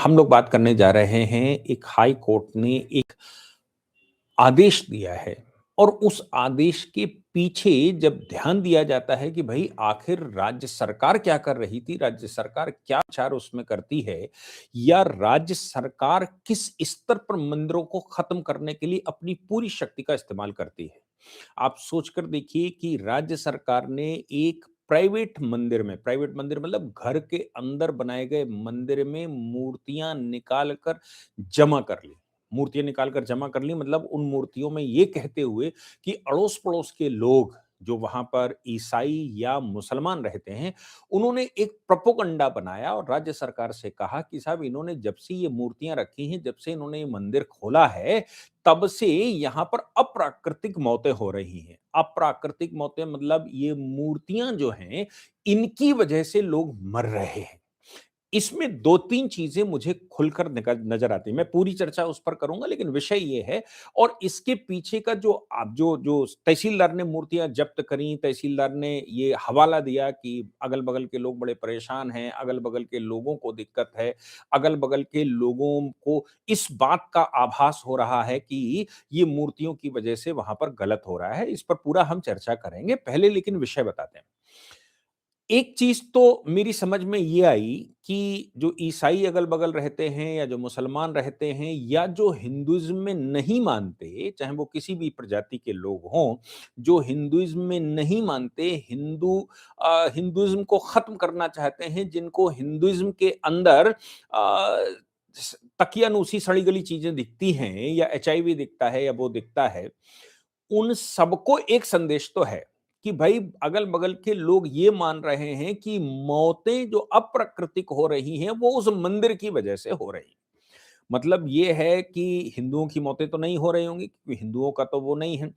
हम लोग बात करने जा रहे हैं। एक हाई कोर्ट ने एक आदेश दिया है और उस आदेश के पीछे जब ध्यान दिया जाता है कि भाई आखिर राज्य सरकार क्या कर रही थी, राज्य सरकार क्या विचार उसमें करती है, या राज्य सरकार किस स्तर पर मंदिरों को खत्म करने के लिए अपनी पूरी शक्ति का इस्तेमाल करती है। आप सोचकर देखिए कि राज्य सरकार ने एक प्राइवेट मंदिर मतलब घर के अंदर बनाए गए मंदिर में मूर्तियां निकाल कर जमा कर ली मतलब उन मूर्तियों में ये कहते हुए कि अड़ोस पड़ोस के लोग जो वहां पर ईसाई या मुसलमान रहते हैं, उन्होंने एक प्रोपोगंडा बनाया और राज्य सरकार से कहा कि साहब इन्होंने जब से ये मूर्तियां रखी हैं, जब से इन्होंने ये मंदिर खोला है, तब से यहाँ पर अप्राकृतिक मौतें हो रही हैं। अप्राकृतिक मौतें मतलब ये मूर्तियां जो हैं, इनकी वजह से लोग मर रहे हैं। इसमें 2-3 चीज़ें मुझे खुलकर नज़र आती हैं। मैं पूरी चर्चा उस पर करूँगा, लेकिन विषय ये है और इसके पीछे का जो आप जो तहसीलदार ने मूर्तियाँ जब्त करी, तहसीलदार ने ये हवाला दिया कि अगल-बगल के लोग बड़े परेशान हैं, अगल-बगल के लोगों को दिक्कत है, अगल-बगल के लोगों को इस बात का आभास हो रहा है कि ये मूर्तियों की वजह से वहाँ पर गलत हो रहा है। इस पर पूरा हम चर्चा करेंगे। पहले लेकिन विषय बताते हैं। एक चीज़ तो मेरी समझ में ये आई कि जो ईसाई अगल-बगल रहते हैं या जो मुसलमान रहते हैं या जो हिंदुइज़्म में नहीं मानते, चाहे वो किसी भी प्रजाति के लोग हों, जो हिंदुइज़्म में नहीं मानते, हिंदुइज़्म को ख़त्म करना चाहते हैं, जिनको हिंदुइज़्म के अंदर तकियानुसी सड़ी-गली चीज़ें दिखती हैं या एचआईवी दिखता है या वो दिखता है, उन सबको एक संदेश तो है कि भाई अगल-बगल के लोग ये मान रहे हैं कि मौतें जो अप्राकृतिक हो रही हैं, वो उस मंदिर की वजह से हो रही हैं। मतलब ये है कि हिंदुओं की मौतें तो नहीं हो रही होंगी क्योंकि हिंदुओं का तो वो नहीं है।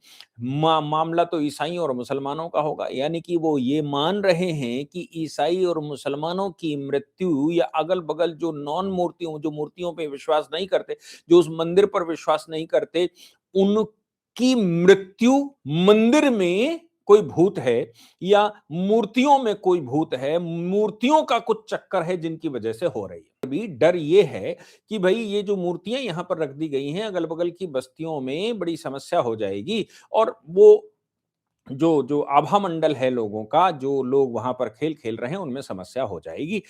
मामला तो ईसाइयों और मुसलमानों का होगा, यानी कि वो ये मान रहे हैं कि ईसाई और मुसलमानों की मृत्यु या अगल-बगल जो मूर्तियों पे विश्वास नहीं करते, जो उस मंदिर पर विश्वास नहीं करते, उनकी मृत्यु मंदिर में कोई भूत है या मूर्तियों में कोई भूत है, मूर्तियों का कुछ चक्कर है जिनकी वजह से हो रही है। अभी डर ये है कि भई ये जो मूर्तियाँ यहाँ पर रख दी गई हैं, अगल-बगल की बस्तियों में बड़ी समस्या हो जाएगी और वो जो जो आभा मंडल है लोगों का, जो लोग वहाँ पर खेल खेल रहे हैं, उनमें समस्या हो जाएगी।